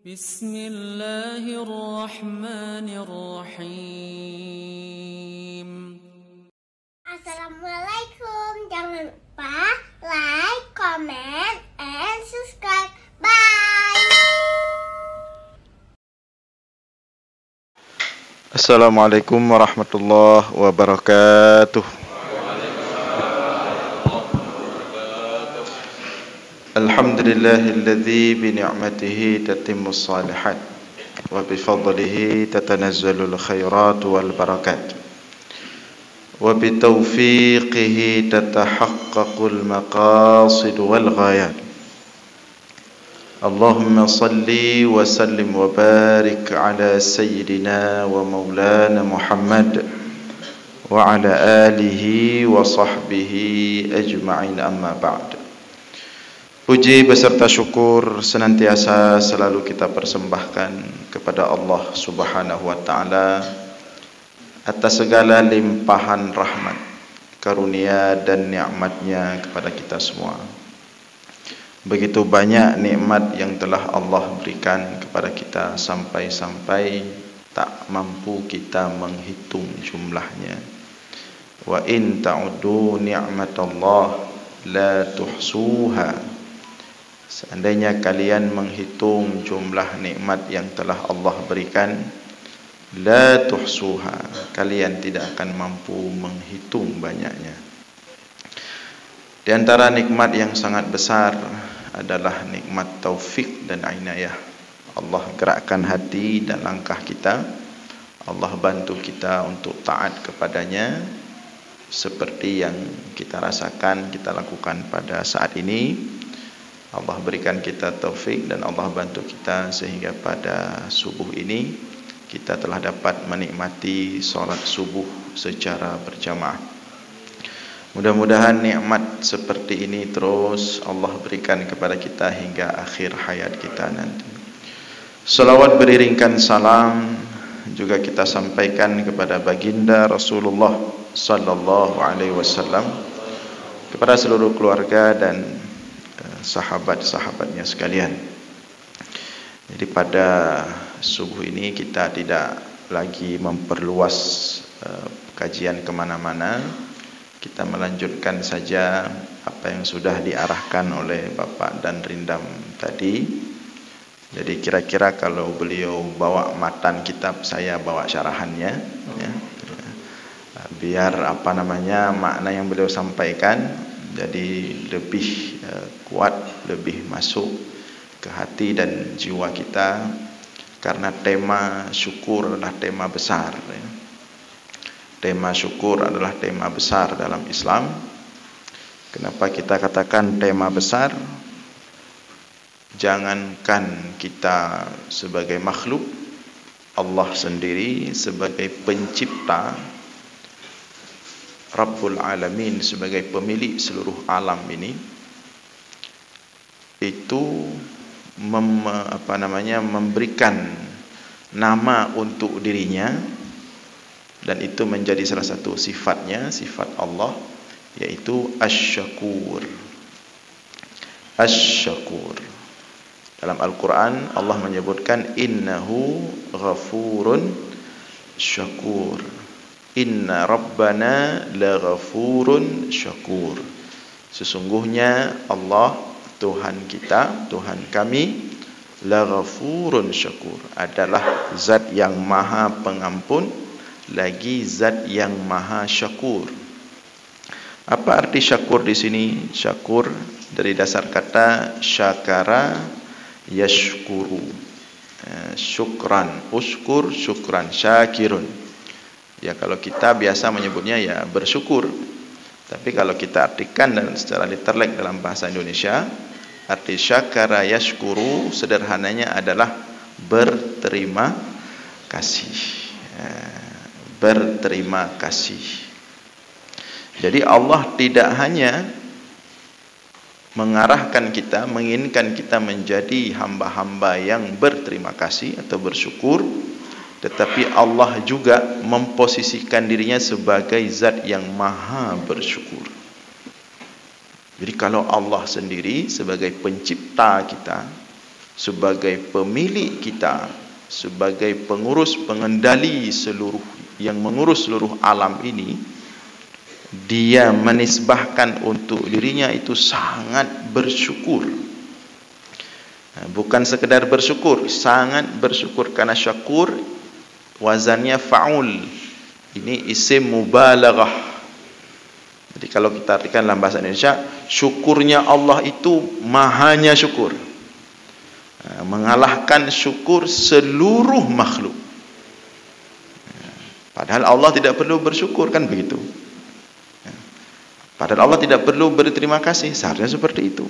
Bismillahirrahmanirrahim. Assalamualaikum. Jangan lupa like, comment, and subscribe. Bye. Assalamualaikum warahmatullahi wabarakatuh. Alhamdulillahilladzi bi ni'matihi tatimmus shalihat wa bi fadlihi tatanazzalul khairat wal barakat wa bi taufiqihi tatahaqqaqul maqasid wal ghayat. Allahumma salli wa sallim wa barik ala sayyidina wa maulana Muhammad wa ala alihi wa sahbihi ajma'in, amma ba'd. Puji beserta syukur senantiasa selalu kita persembahkan kepada Allah Subhanahu wa ta'ala atas segala limpahan rahmat, karunia dan nikmatnya kepada kita semua. Begitu banyak nikmat yang telah Allah berikan kepada kita sampai-sampai tak mampu kita menghitung jumlahnya. Wa in ta'uddu ni'matallah la tuhsuha. Seandainya kalian menghitung jumlah nikmat yang telah Allah berikan, la tuhsuha, kalian tidak akan mampu menghitung banyaknya. Di antara nikmat yang sangat besar adalah nikmat taufik dan inayah. Allah gerakkan hati dan langkah kita. Allah bantu kita untuk taat kepadanya seperti yang kita rasakan, kita lakukan pada saat ini. Allah berikan kita taufik dan Allah bantu kita sehingga pada subuh ini kita telah dapat menikmati solat subuh secara berjamaah. Mudah-mudahan nikmat seperti ini terus Allah berikan kepada kita hingga akhir hayat kita nanti. Salawat beriringkan salam juga kita sampaikan kepada baginda Rasulullah sallallahu alaihi wasallam, kepada seluruh keluarga dan sahabat-sahabatnya sekalian. Jadi pada subuh ini kita tidak lagi memperluas kajian kemana-mana. Kita melanjutkan saja apa yang sudah diarahkan oleh Bapak dan Rindam tadi. Jadi kira-kira kalau beliau bawa matan kitab, saya bawa syarahannya, ya. Biar makna yang beliau sampaikan jadi lebih kuat, lebih masuk ke hati dan jiwa kita, karena tema syukur adalah tema besar, ya. Tema syukur adalah tema besar dalam Islam. Kenapa kita katakan tema besar? Jangankan kita sebagai makhluk, Allah sendiri sebagai pencipta, Rabbul Alamin sebagai pemilik seluruh alam ini, itu memberikan nama untuk dirinya, dan itu menjadi salah satu sifatnya, sifat Allah, yaitu Asy-Syakur. Asy-Syakur. Dalam Al-Quran Allah menyebutkan innahu ghafurun syakur. Inna rabbana la ghafurun syakur. Sesungguhnya Allah, Tuhan kita, Tuhan kami, la ghafurun syakur, adalah zat yang maha pengampun, lagi zat yang maha syakur. Apa arti syakur di sini? Syakur dari dasar kata syakara yashkuru. Syukran, uskur, syukran, syakirun. Ya, kalau kita biasa menyebutnya ya bersyukur. Tapi kalau kita artikan dan secara literally dalam bahasa Indonesia, arti syakara yashkuru sederhananya adalah berterima kasih. Berterima kasih. Jadi Allah tidak hanya mengarahkan kita, menginginkan kita menjadi hamba-hamba yang berterima kasih atau bersyukur, tetapi Allah juga memposisikan dirinya sebagai zat yang maha bersyukur. Jadi kalau Allah sendiri sebagai pencipta kita, sebagai pemilik kita, sebagai pengurus pengendali seluruh yang mengurus seluruh alam ini, dia menisbahkan untuk dirinya itu sangat bersyukur. Bukan sekedar bersyukur, sangat bersyukur, karena syakur wazannya fa'ul. Ini isim mubalaghah. Jadi kalau kita artikan dalam bahasa Indonesia, syukurnya Allah itu mahanya syukur, mengalahkan syukur seluruh makhluk. Padahal Allah tidak perlu bersyukur, kan begitu. Padahal Allah tidak perlu berterima kasih, seharusnya seperti itu.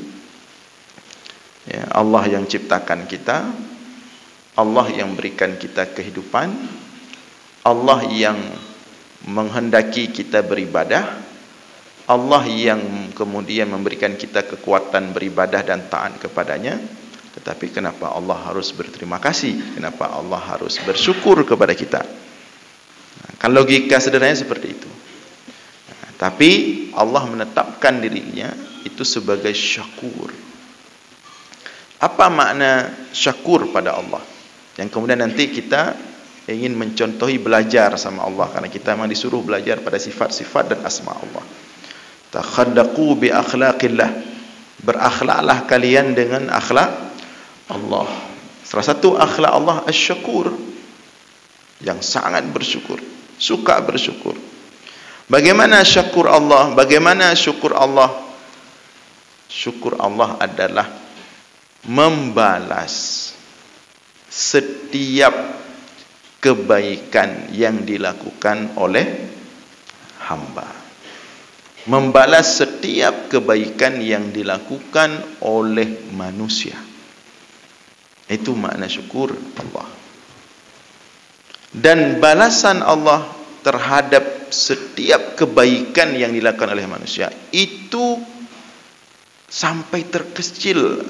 Ya, Allah yang ciptakan kita, Allah yang berikan kita kehidupan, Allah yang menghendaki kita beribadah, Allah yang kemudian memberikan kita kekuatan beribadah dan taat kepadanya. Tetapi kenapa Allah harus berterima kasih? Kenapa Allah harus bersyukur kepada kita? Kan logika sederhananya seperti itu. Tapi Allah menetapkan dirinya itu sebagai syakur. Apa makna syakur pada Allah? Yang kemudian nanti kita ingin mencontohi, belajar sama Allah, karena kita memang disuruh belajar pada sifat-sifat dan asma Allah. Takhaddaqu bi akhlaqillah, berakhlaklah kalian dengan akhlak Allah. Salah satu akhlak Allah asy-syakur, yang sangat bersyukur, suka bersyukur. Bagaimana syakur Allah? Bagaimana syukur Allah? Syukur Allah adalah membalas setiap kebaikan yang dilakukan oleh hamba. Membalas setiap kebaikan yang dilakukan oleh manusia. Itu makna syukur Allah. Dan balasan Allah terhadap setiap kebaikan yang dilakukan oleh manusia itu sampai terkecil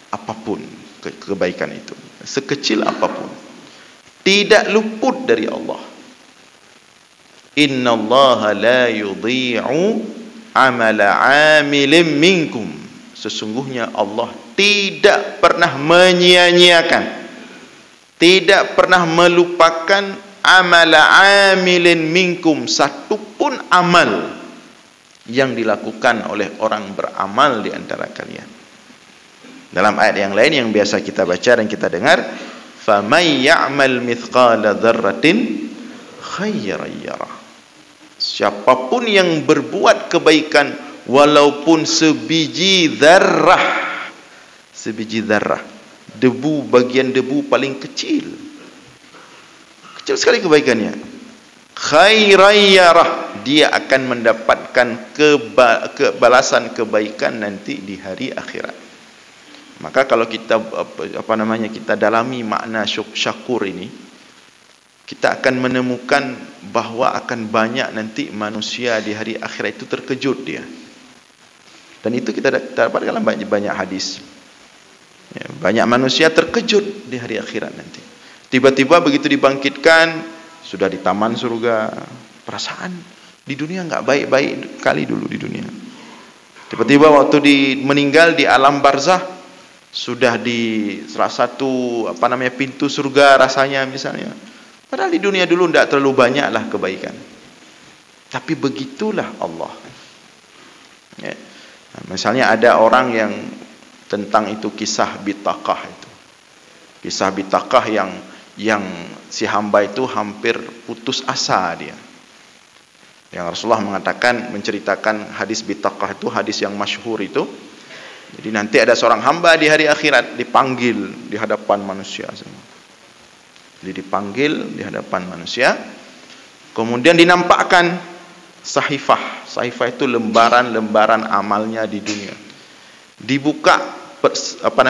apapun kebaikan itu, sekecil apapun, tidak luput dari Allah. Innallaha la yudhi'u amala 'amilin minkum. Sesungguhnya Allah tidak pernah menyia-nyiakan, tidak pernah melupakan amala 'amilin minkum, satupun amal yang dilakukan oleh orang beramal di antara kalian. Dalam ayat yang lain yang biasa kita baca dan kita dengar, faman ya'mal mithqala dzarratin khairan yarah. Siapapun yang berbuat kebaikan walaupun sebiji zarrah, sebiji zarrah, debu, bagian debu paling kecil, kecil sekali kebaikannya, khairan yarah, dia akan mendapatkan kebalasan kebaikan nanti di hari akhirat. Maka kalau kita kita dalami makna syakur ini, kita akan menemukan bahwa akan banyak nanti manusia di hari akhirat itu terkejut dia. Dan itu kita dapat dalam banyak hadis. Ya, banyak manusia terkejut di hari akhirat nanti. Tiba-tiba begitu dibangkitkan, sudah di taman surga. Perasaan di dunia enggak baik-baik kali dulu di dunia. Tiba-tiba waktu meninggal di alam barzah, sudah di salah satu pintu surga rasanya misalnya. Padahal di dunia dulu tidak terlalu banyaklah kebaikan. Tapi begitulah Allah. Ya. Nah, misalnya ada orang yang tentang itu kisah Bitaqah itu. Kisah Bitaqah yang si hamba itu hampir putus asa dia. Yang Rasulullah menceritakan hadis Bitaqah itu, hadis yang masyhur itu. Jadi nanti ada seorang hamba di hari akhirat dipanggil di hadapan manusia semua. Jadi dipanggil di hadapan manusia, kemudian dinampakkan sahifah. Sahifah itu lembaran-lembaran amalnya di dunia. Dibuka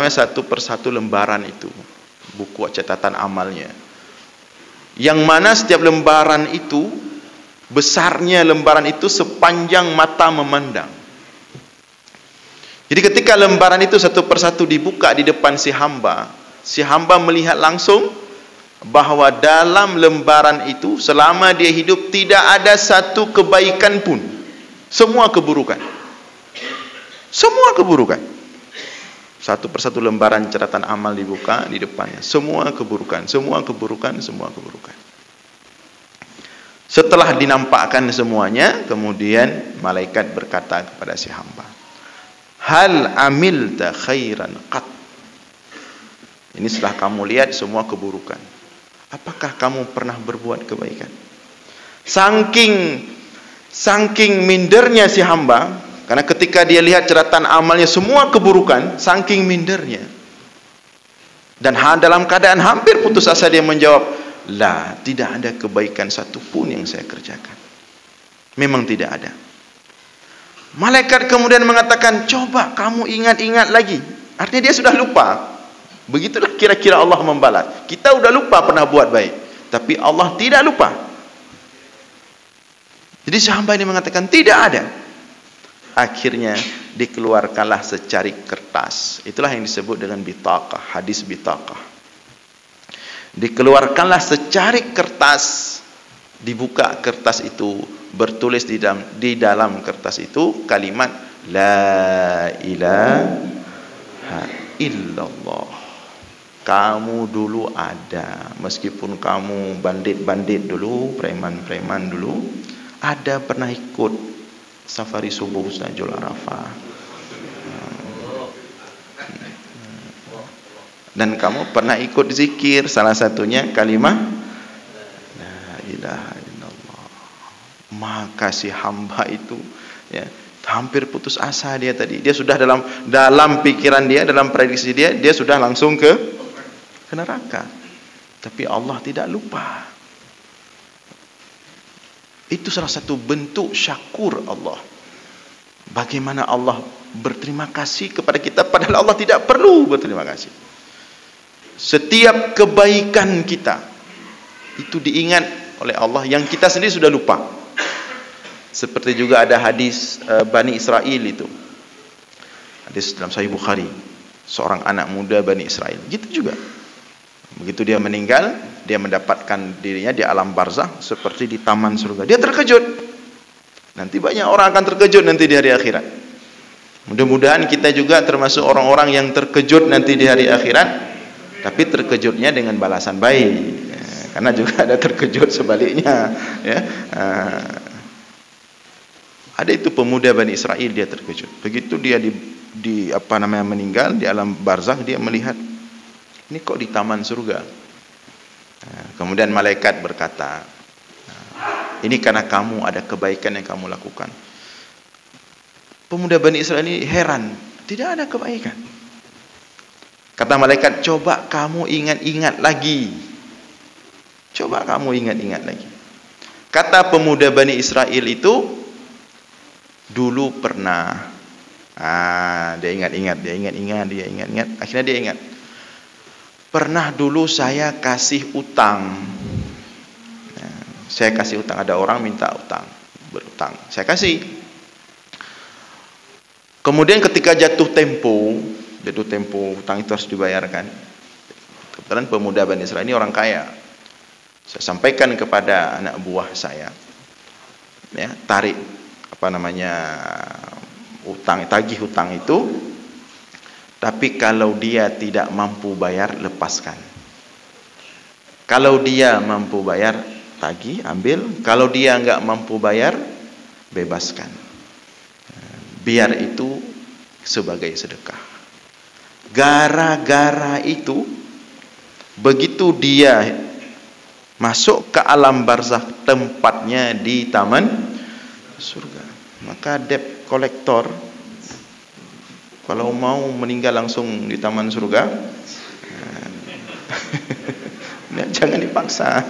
satu persatu lembaran itu, buku catatan amalnya. Yang mana setiap lembaran itu, besarnya lembaran itu sepanjang mata memandang. Jadi ketika lembaran itu satu persatu dibuka di depan si hamba melihat langsung bahwa dalam lembaran itu selama dia hidup tidak ada satu kebaikan pun. Semua keburukan. Semua keburukan. Satu persatu lembaran catatan amal dibuka di depannya. Semua keburukan, semua keburukan, semua keburukan. Setelah dinampakkan semuanya, kemudian malaikat berkata kepada si hamba, hal amilta khairan qat. Ini setelah kamu lihat semua keburukan, apakah kamu pernah berbuat kebaikan? Saking mindernya si hamba, karena ketika dia lihat catatan amalnya semua keburukan, saking mindernya. Dan dalam keadaan hampir putus asa dia menjawab, lah, tidak ada kebaikan satupun yang saya kerjakan. Memang tidak ada. Malaikat kemudian mengatakan, coba kamu ingat-ingat lagi. Artinya dia sudah lupa. Begitulah kira-kira Allah membalas. Kita sudah lupa pernah buat baik, tapi Allah tidak lupa. Jadi si hamba ini mengatakan tidak ada. Akhirnya dikeluarkanlah secarik kertas. Itulah yang disebut dengan bitaqah, hadis bitaqah. Dikeluarkanlah secarik kertas, dibuka kertas itu, bertulis di dalam kertas itu kalimat la ilaha illallah. Kamu dulu ada, meskipun kamu bandit-bandit dulu, preman-preman dulu, ada pernah ikut safari subuh Najul Arafah. Dan kamu pernah ikut zikir, salah satunya kalimah la ilaha illallah. Maka si hamba itu ya, hampir putus asa dia tadi. Dia sudah dalam pikiran dia, dalam prediksi dia sudah langsung ke neraka. Tapi Allah tidak lupa. Itu salah satu bentuk syakur Allah. Bagaimana Allah berterima kasih kepada kita, padahal Allah tidak perlu berterima kasih. Setiap kebaikan kita itu diingat oleh Allah yang kita sendiri sudah lupa. Seperti juga ada hadis Bani Israel itu. Hadis dalam Sahih Bukhari. Seorang anak muda Bani Israel. Gitu juga. Begitu dia meninggal, dia mendapatkan dirinya di alam barzakh seperti di taman surga. Dia terkejut. Nanti banyak orang akan terkejut nanti di hari akhirat. Mudah-mudahan kita juga termasuk orang-orang yang terkejut nanti di hari akhirat, tapi terkejutnya dengan balasan baik. Ya, karena juga ada terkejut sebaliknya. Ya. Ada itu pemuda Bani Israel, dia terkejut. Begitu dia meninggal di alam barzakh, dia melihat, ini kok di taman surga. Kemudian malaikat berkata, ini karena kamu ada kebaikan yang kamu lakukan. Pemuda Bani Israel ini heran, tidak ada kebaikan. Kata malaikat, coba kamu ingat-ingat lagi. Coba kamu ingat-ingat lagi. Kata pemuda Bani Israel itu, dulu pernah. Dia ingat-ingat. Akhirnya dia ingat. Pernah dulu saya kasih utang. Saya kasih utang, ada orang minta utang, berutang, saya kasih. Kemudian ketika jatuh tempo utang itu harus dibayarkan. Kebetulan pemuda Bani Israel ini orang kaya. Saya sampaikan kepada anak buah saya, ya, tarik tagih utang itu. Tapi kalau dia tidak mampu bayar, lepaskan. Kalau dia mampu bayar, tagih, ambil. Kalau dia enggak mampu bayar, bebaskan. Biar itu sebagai sedekah. Gara-gara itu, begitu dia masuk ke alam barzakh, tempatnya di taman surga, maka debt collector kalau mau meninggal langsung di taman surga, jangan dipaksa.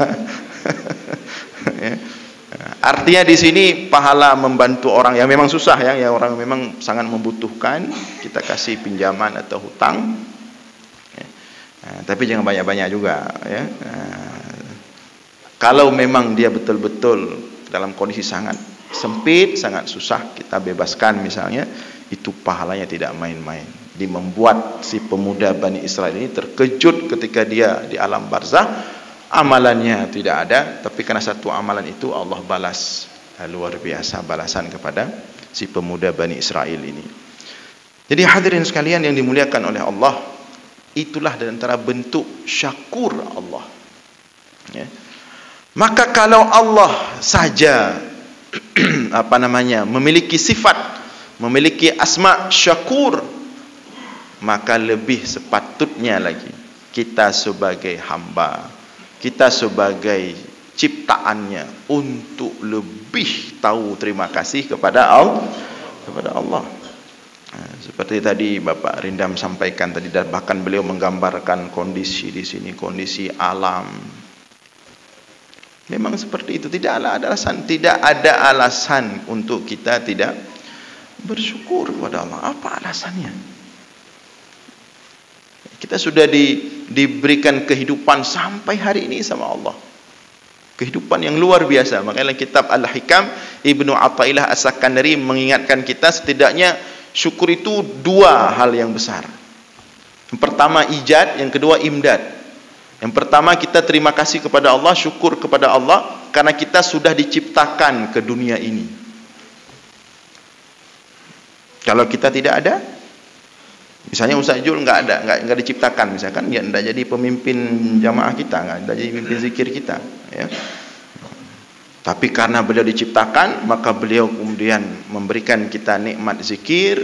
Artinya di sini pahala membantu orang yang memang susah, yang orang memang sangat membutuhkan, kita kasih pinjaman atau hutang. Tapi jangan banyak-banyak juga, ya. Kalau memang dia betul-betul dalam kondisi sangat sempit, sangat susah, kita bebaskan misalnya, itu pahalanya tidak main-main. Dia membuat si pemuda Bani Israel ini terkejut ketika dia di alam barzakh. Amalannya tidak ada, tapi karena satu amalan itu Allah balas luar biasa balasan kepada si pemuda Bani Israel ini. Jadi hadirin sekalian yang dimuliakan oleh Allah, itulah di antara bentuk syakur Allah. Ya. Maka kalau Allah saja memiliki sifat, memiliki asma syakur, maka lebih sepatutnya lagi kita sebagai hamba, kita sebagai ciptaannya untuk lebih tahu terima kasih kepada Allah. Seperti tadi Bapak Rindam sampaikan tadi, dan bahkan beliau menggambarkan kondisi di sini, kondisi alam. Memang seperti itu, tidak ada alasan untuk kita tidak bersyukur kepada Allah. Apa alasannya? Kita sudah diberikan kehidupan sampai hari ini sama Allah. Kehidupan yang luar biasa. Makanya kitab Al-Hikam, Ibnu Athaillah As-Sakandari mengingatkan kita setidaknya syukur itu dua hal yang besar. Yang pertama ijad, yang kedua imdad. Yang pertama kita terima kasih kepada Allah, syukur kepada Allah karena kita sudah diciptakan ke dunia ini. Kalau kita tidak ada, misalnya Ustaz Jul enggak diciptakan, misalkan dia enggak jadi pemimpin jamaah kita, enggak jadi pemimpin zikir kita, ya. Tapi karena beliau diciptakan, maka beliau kemudian memberikan kita nikmat zikir.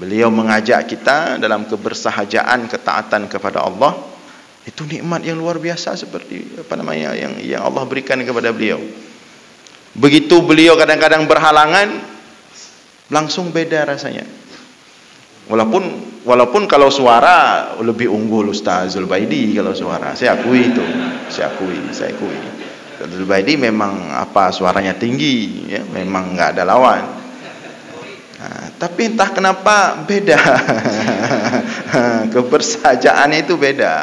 Beliau mengajak kita dalam kebersahajaan, ketaatan kepada Allah. Itu nikmat yang luar biasa seperti yang Allah berikan kepada beliau. Begitu beliau kadang-kadang berhalangan, langsung beda rasanya. Walaupun kalau suara lebih unggul Ustaz Zulbaidi, kalau suara saya akui itu, saya akui. Zulbaidi memang suaranya tinggi, ya, memang nggak ada lawan. Tapi entah kenapa beda, kebersahajaannya itu beda.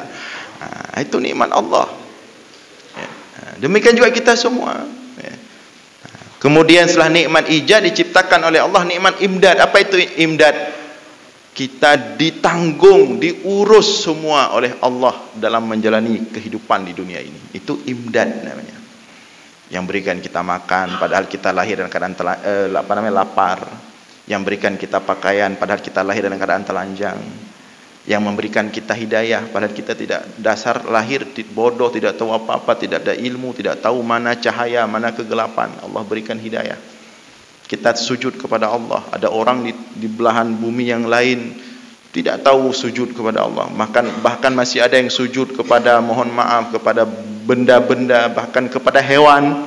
Itu nikmat Allah. Demikian juga kita semua. Kemudian setelah nikmat ijad diciptakan oleh Allah, nikmat imdad. Apa itu imdad? Kita ditanggung, diurus semua oleh Allah dalam menjalani kehidupan di dunia ini. Itu imdad namanya. Yang berikan kita makan padahal kita lahir dalam keadaan lapar. Yang berikan kita pakaian padahal kita lahir dalam keadaan telanjang. Yang memberikan kita hidayah padahal kita tidak dasar lahir bodoh, tidak tahu apa-apa, tidak ada ilmu, tidak tahu mana cahaya, mana kegelapan. Allah berikan hidayah. Kita sujud kepada Allah. Ada orang di belahan bumi yang lain tidak tahu sujud kepada Allah. Bahkan masih ada yang sujud kepada, mohon maaf, kepada benda-benda, bahkan kepada hewan.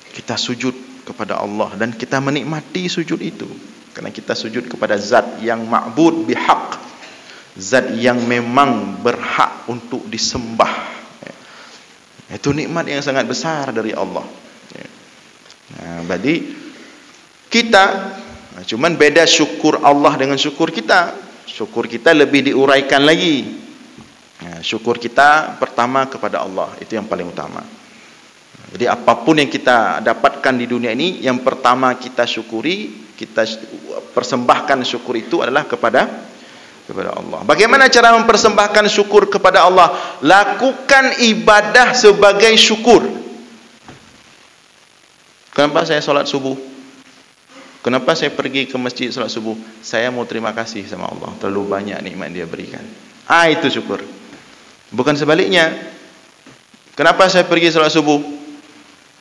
Kita sujud kepada Allah dan kita menikmati sujud itu. Karena kita sujud kepada zat yang ma'bud bihaq, zat yang memang berhak untuk disembah. Itu nikmat yang sangat besar dari Allah. Jadi kita, cuman beda syukur Allah dengan syukur kita. Syukur kita lebih diuraikan lagi. Syukur kita pertama kepada Allah, itu yang paling utama. Jadi apapun yang kita dapatkan di dunia ini, yang pertama kita syukuri, kita persembahkan syukur itu adalah kepada Allah. Bagaimana cara mempersembahkan syukur kepada Allah? Lakukan ibadah sebagai syukur. Kenapa saya sholat subuh? Kenapa saya pergi ke masjid sholat subuh? Saya mau terima kasih sama Allah, terlalu banyak nikmat dia berikan. Itu syukur. Bukan sebaliknya. Kenapa saya pergi sholat subuh?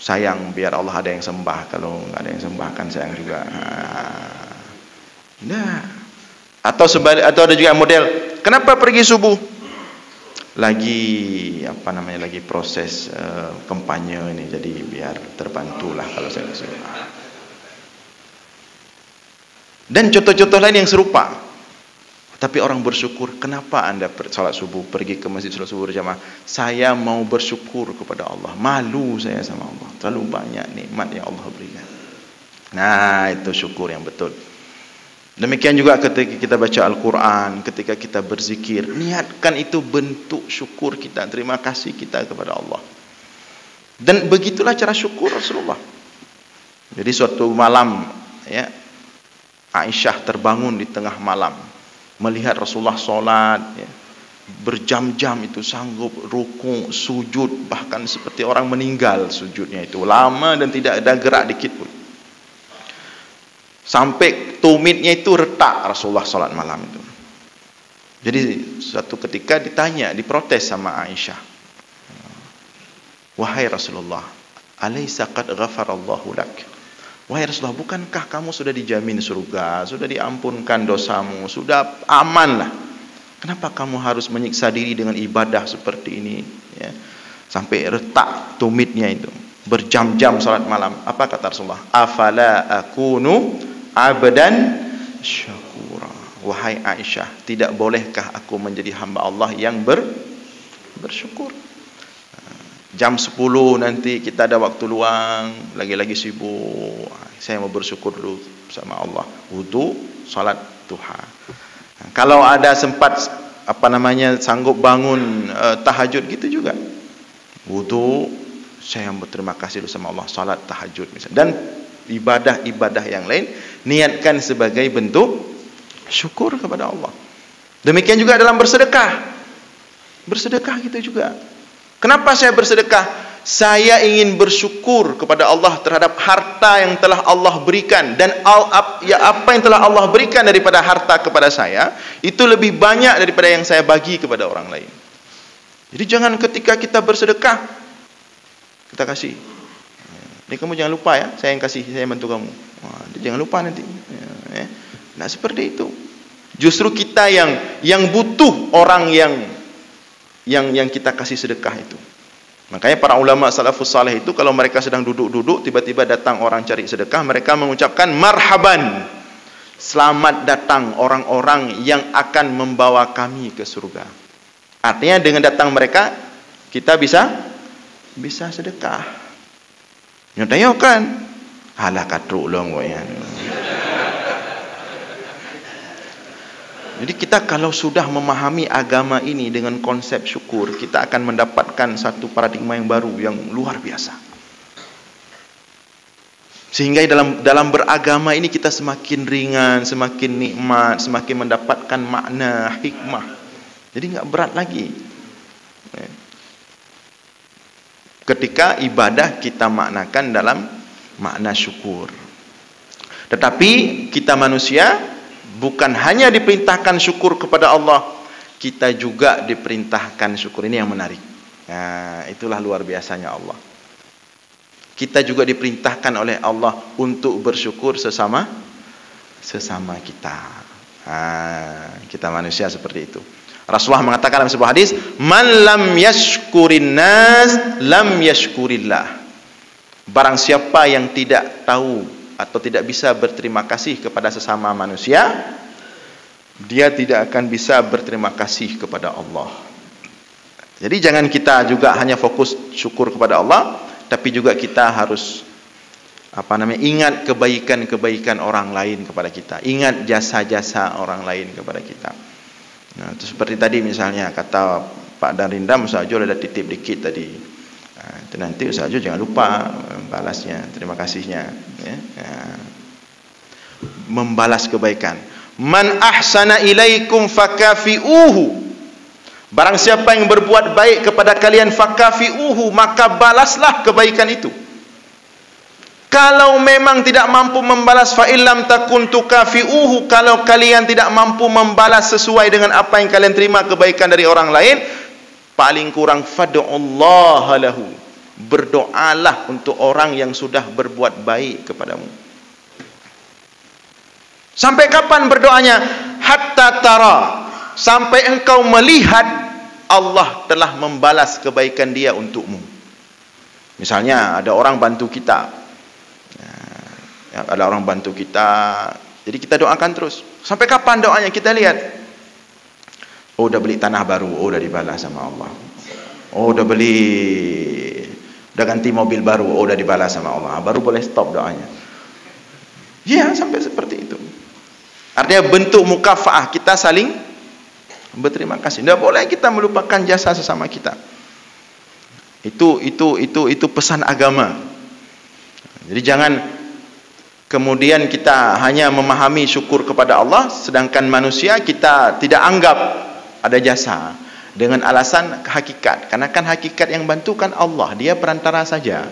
Sayang biar Allah ada yang sembah. Kalau nggak ada yang sembah kan sayang juga. Atau ada juga model, kenapa pergi subuh? Lagi proses kampanye ini, jadi biar terbantulah kalau saya subuh. Dan contoh-contoh lain yang serupa. Tapi orang bersyukur, kenapa Anda salat subuh, pergi ke masjid salat subuh berjamaah? Saya mau bersyukur kepada Allah. Malu saya sama Allah. Terlalu banyak nikmat yang Allah berikan. Nah, itu syukur yang betul. Demikian juga ketika kita baca Al-Quran, ketika kita berzikir, niatkan itu bentuk syukur kita, terima kasih kita kepada Allah. Dan begitulah cara syukur Rasulullah. Jadi suatu malam, ya, Aisyah terbangun di tengah malam, melihat Rasulullah sholat, ya, berjam-jam itu sanggup ruku, sujud, bahkan seperti orang meninggal sujudnya itu, lama dan tidak ada gerak dikit pun. Sampai tumitnya itu retak Rasulullah salat malam itu. Jadi suatu ketika ditanya, diprotes sama Aisyah. Wahai Rasulullah, alaysa qad ghafarallahu lak? Wahai Rasulullah, bukankah kamu sudah dijamin surga, sudah diampunkan dosamu, sudah aman lah. Kenapa kamu harus menyiksa diri dengan ibadah seperti ini? Ya. Sampai retak tumitnya itu. Berjam-jam salat malam. Apa kata Rasulullah? Afala akunu abdan syakura. Wahai Aisyah, tidak bolehkah aku menjadi hamba Allah yang bersyukur? Jam 10 nanti kita ada waktu luang, lagi-lagi sibuk. Saya mau bersyukur dulu sama Allah. Wudu, salat duha. Kalau ada sempat sanggup bangun tahajud gitu juga. Wudu, saya berterima kasih dulu sama Allah, salat tahajud misalnya. Dan ibadah-ibadah yang lain niatkan sebagai bentuk syukur kepada Allah. Demikian juga dalam bersedekah. Bersedekah gitu juga. Kenapa saya bersedekah? Saya ingin bersyukur kepada Allah terhadap harta yang telah Allah berikan, dan apa yang telah Allah berikan daripada harta kepada saya itu lebih banyak daripada yang saya bagi kepada orang lain. Jadi jangan ketika kita bersedekah kita kasih. Ini kamu jangan lupa ya, saya yang kasih, saya yang bantu kamu. Jangan lupa nanti. Nah seperti itu. Justru kita yang butuh orang yang kita kasih sedekah itu. Makanya para ulama salafus saleh itu kalau mereka sedang duduk-duduk, tiba-tiba datang orang cari sedekah, mereka mengucapkan marhaban. Selamat datang orang-orang yang akan membawa kami ke surga. Artinya dengan datang mereka kita bisa sedekah. Nyatanya kan? Halah katruk long ya. Jadi kita kalau sudah memahami agama ini dengan konsep syukur, kita akan mendapatkan satu paradigma yang baru, yang luar biasa. Sehingga dalam beragama ini kita semakin ringan, semakin nikmat, semakin mendapatkan makna, hikmah. Jadi enggak berat lagi. Ketika ibadah kita maknakan dalam makna syukur. Tetapi kita manusia bukan hanya diperintahkan syukur kepada Allah, kita juga diperintahkan syukur. Ini yang menarik. Nah, itulah luar biasanya Allah. Kita juga diperintahkan oleh Allah untuk bersyukur sesama kita. Kita manusia seperti itu. Rasulullah mengatakan dalam sebuah hadis, "Man lam yashkurin nas, lam yashkurillah." Barang siapa yang tidak tahu atau tidak bisa berterima kasih kepada sesama manusia, dia tidak akan bisa berterima kasih kepada Allah. Jadi jangan kita juga hanya fokus syukur kepada Allah, tapi juga kita harus ingat kebaikan-kebaikan orang lain kepada kita, ingat jasa-jasa orang lain kepada kita. Nah, itu seperti tadi misalnya kata Pak Darindam, Ustaz Ajul ada titip dikit tadi. Itu nanti Ustaz Ajul jangan lupa balasnya, terima kasihnya. Membalas kebaikan. Man ahsana ilaikum fakafi'uhu. Barang siapa yang berbuat baik kepada kalian, fakafi'uhu, maka balaslah kebaikan itu. Kalau memang tidak mampu membalas, fa illam takun tukafi'uhu, kalau kalian tidak mampu membalas sesuai dengan apa yang kalian terima kebaikan dari orang lain, paling kurang fad'ullaha lahu, berdoalah untuk orang yang sudah berbuat baik kepadamu. Sampai kapan berdoanya? Hatta tara, sampai engkau melihat Allah telah membalas kebaikan dia untukmu. Misalnya ada orang bantu kita, ada orang bantu kita, jadi kita doakan terus. Sampai kapan doanya? Kita lihat, oh udah beli tanah baru, oh udah dibalas sama Allah. Oh udah ganti mobil baru, oh udah dibalas sama Allah. Baru boleh stop doanya. Ya, sampai seperti itu. Artinya bentuk mukafaah, kita saling berterima kasih. Tidak boleh kita melupakan jasa sesama kita. Itu pesan agama. Jadi jangan kemudian kita hanya memahami syukur kepada Allah, sedangkan manusia kita tidak anggap ada jasa dengan alasan hakikat. Karena kan hakikat yang bantu kan Allah, dia perantara saja.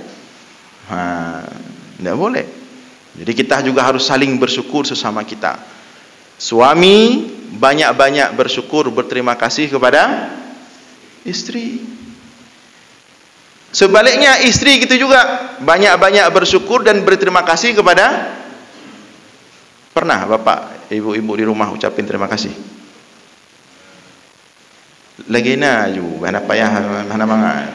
Tidak boleh. Jadi kita juga harus saling bersyukur sesama kita. Suami banyak-banyak bersyukur, berterima kasih kepada istri. Sebaliknya istri gitu juga, banyak-banyak bersyukur dan berterima kasih kepada. Pernah bapak, ibu-ibu di rumah ucapin terima kasih? Lagi na ju, mana payah, mana mangat.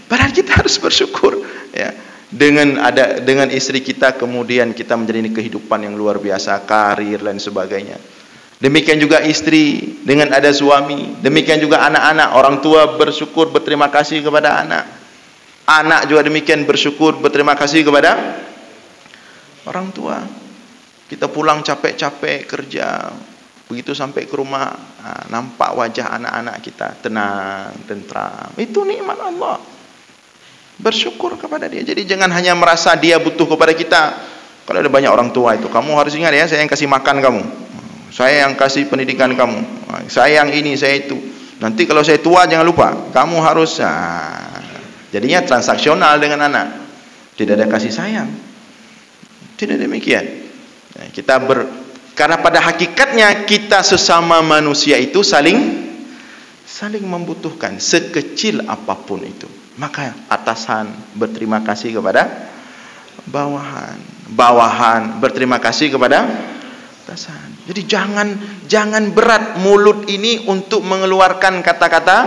Padahal kita harus bersyukur, ya. Dengan istri kita, kemudian kita menjalani kehidupan yang luar biasa, karir dan sebagainya. Demikian juga istri dengan ada suami, demikian juga anak-anak, orang tua bersyukur, berterima kasih kepada anak. Anak juga demikian bersyukur, berterima kasih kepada orang tua. Kita pulang capek-capek kerja, begitu sampai ke rumah, nampak wajah anak-anak kita tenang, tentram. Itu nikmat Allah. Bersyukur kepada dia. Jadi jangan hanya merasa dia butuh kepada kita. Kalau ada banyak orang tua itu, kamu harus ingat ya, saya yang kasih makan kamu, saya yang kasih pendidikan kamu, saya yang ini, saya itu. Nanti kalau saya tua jangan lupa, kamu harus. Jadinya transaksional dengan anak. Tidak ada kasih sayang. Tidak demikian. Karena pada hakikatnya kita sesama manusia itu saling membutuhkan, sekecil apapun itu. Maka atasan berterima kasih kepada bawahan berterima kasih kepada atasan. Jadi jangan berat mulut ini untuk mengeluarkan kata-kata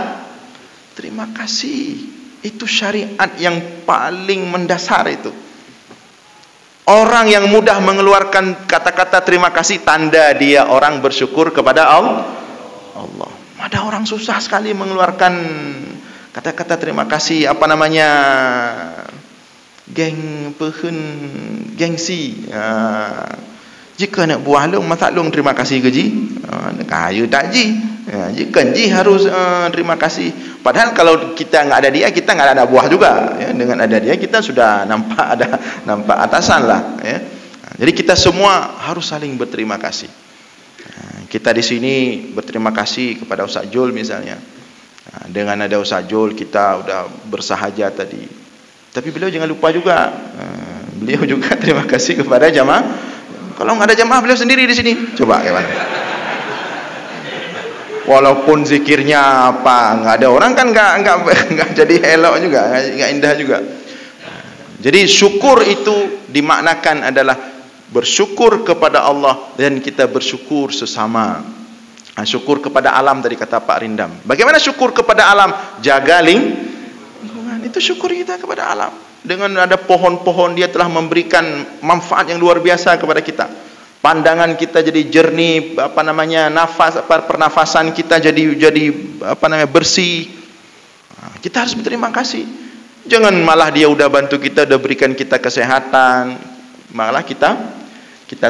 terima kasih. Itu syariat yang paling mendasar itu. Orang yang mudah mengeluarkan kata-kata terima kasih, tanda dia orang bersyukur kepada Allah. Ada orang susah sekali mengeluarkan kata-kata terima kasih, gengsi. Jika nak buah long, masak long terima kasih ke ji? Kaya tak ji? Jika ji harus terima kasih. Padahal kalau kita enggak ada dia, kita enggak ada buah juga. Ya, dengan ada dia kita sudah nampak atasan lah. Ya. Jadi kita semua harus saling berterima kasih. Kita di sini berterima kasih kepada Ustaz Jul misalnya. Dengan ada Ustaz Jul kita sudah bersahaja tadi. Tapi beliau jangan lupa juga, beliau juga terima kasih kepada jamaah. Kalau nggak ada jamaah, beliau sendiri di sini. Coba gimana? Walaupun zikirnya nggak ada orang kan nggak jadi elok juga, nggak indah juga. Jadi syukur itu dimaknakan adalah bersyukur kepada Allah dan kita bersyukur sesama. Syukur kepada alam dari kata Pak Rindam. Bagaimana syukur kepada alam? Jaga lingkungan. Itu syukur kita kepada alam. Dengan ada pohon-pohon, dia telah memberikan manfaat yang luar biasa kepada kita. Pandangan kita jadi jernih, pernafasan kita jadi bersih. Kita harus berterima kasih. Jangan malah dia udah bantu kita, udah berikan kita kesehatan, malah kita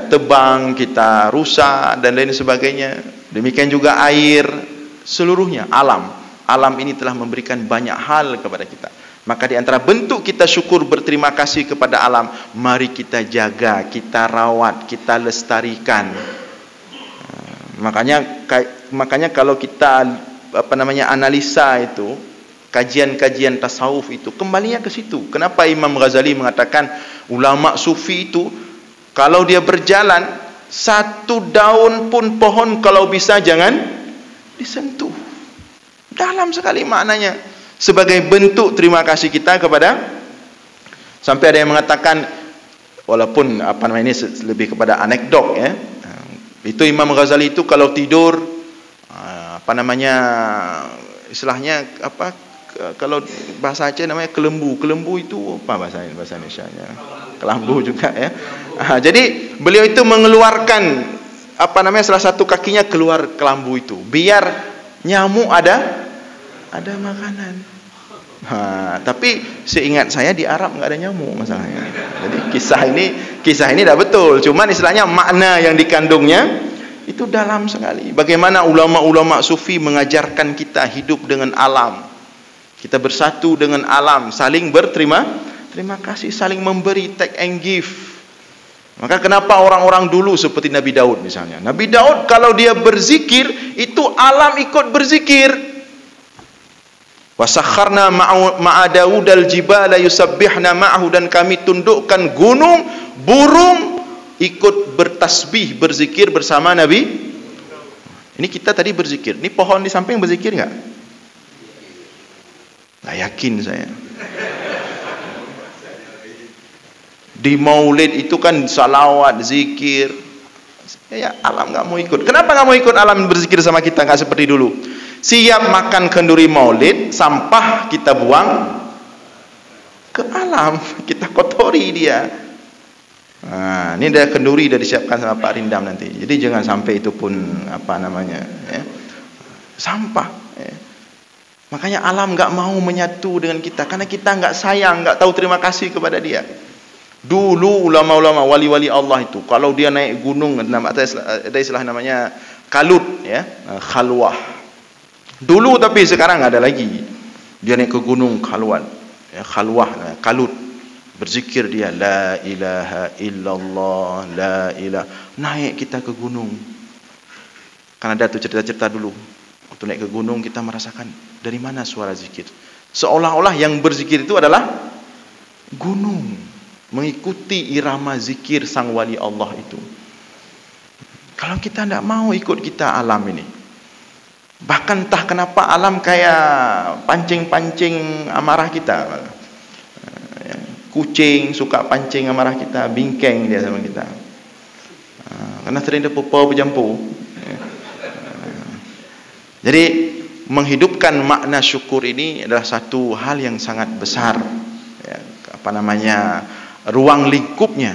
tebang, kita rusak dan lain sebagainya. Demikian juga air, seluruhnya alam ini telah memberikan banyak hal kepada kita. Maka di antara bentuk kita syukur berterima kasih kepada alam, mari kita jaga, kita rawat, kita lestarikan. Makanya kalau kita analisa itu, kajian-kajian tasawuf itu, kembalinya ke situ. Kenapa Imam Ghazali mengatakan ulama sufi itu kalau dia berjalan, satu daun pun pohon kalau bisa jangan disentuh. Dalam sekali maknanya. Sebagai bentuk terima kasih kita kepada, sampai ada yang mengatakan, walaupun ini lebih kepada anekdot ya. Itu Imam Ghazali itu kalau tidur istilahnya kalau bahasa Aceh namanya kelembu. Kelembu itu apa bahasa Indonesianya? Kelambu juga ya. Jadi beliau itu mengeluarkan salah satu kakinya keluar kelambu itu biar nyamuk ada makanan. Tapi seingat saya di Arab nggak ada nyamuk masalahnya. Jadi kisah ini dah betul. Cuman istilahnya makna yang dikandungnya itu dalam sekali. Bagaimana ulama-ulama sufi mengajarkan kita hidup dengan alam. Kita bersatu dengan alam, saling berterima kasih, saling memberi, take and give. Maka kenapa orang-orang dulu seperti Nabi Daud misalnya. Nabi Daud kalau dia berzikir, itu alam ikut berzikir. Wasakharna ma'a Daudal jibala yusabbihna ma'ahu, dan kami tundukkan gunung, burung ikut bertasbih, berzikir bersama Nabi. Ini kita tadi berzikir. Ini pohon di samping berzikir enggak? Nggak yakin saya. Di maulid itu kan salawat, zikir. Ya, alam nggak mau ikut. Kenapa nggak mau ikut alam berzikir sama kita? Nggak seperti dulu. Siap makan kenduri maulid, sampah kita buang ke alam, kita kotori dia. Nah, ini ada kenduri sudah disiapkan sama Pak Rindam nanti. Jadi jangan sampai itu pun apa namanya, ya, sampah. Ya. Makanya alam nggak mau menyatu dengan kita, karena kita nggak sayang, nggak tahu terima kasih kepada dia. Dulu ulama-ulama, wali-wali Allah itu, kalau dia naik gunung, ada istilah namanya kalut, ya, khalwah. Dulu, tapi sekarang nggak ada lagi. Dia naik ke gunung khalwat, ya, khalwah, kalut, berzikir dia, la ilaha illallah, la ilaha. Naik kita ke gunung. Kan ada tuh cerita-cerita dulu. Waktu naik ke gunung kita merasakan dari mana suara zikir. Seolah-olah yang berzikir itu adalah gunung, mengikuti irama zikir sang wali Allah itu. Kalau kita tidak mau ikut, kita alam ini. Bahkan entah kenapa alam kayak pancing-pancing amarah kita. Kucing suka pancing amarah kita, bingkeng dia sama kita. Karena sering dia pupau berjampu. Jadi menghidupkan makna syukur ini adalah satu hal yang sangat besar, ya, apa namanya, ruang lingkupnya,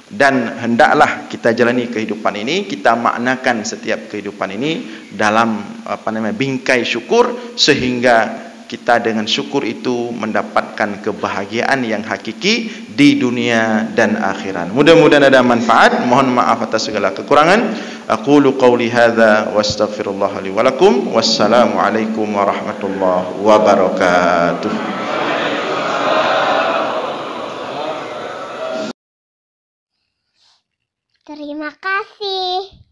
dan hendaklah kita jalani kehidupan ini, kita maknakan setiap kehidupan ini dalam apa namanya, bingkai syukur, sehingga kita dengan syukur itu mendapatkan kebahagiaan yang hakiki di dunia dan akhirat. Mudah-mudahan ada manfaat. Mohon maaf atas segala kekurangan. Aqulu qawli hadza wastaghfirullah li wa lakum. Wassalamu alaikum warahmatullahi wabarakatuh. Terima kasih.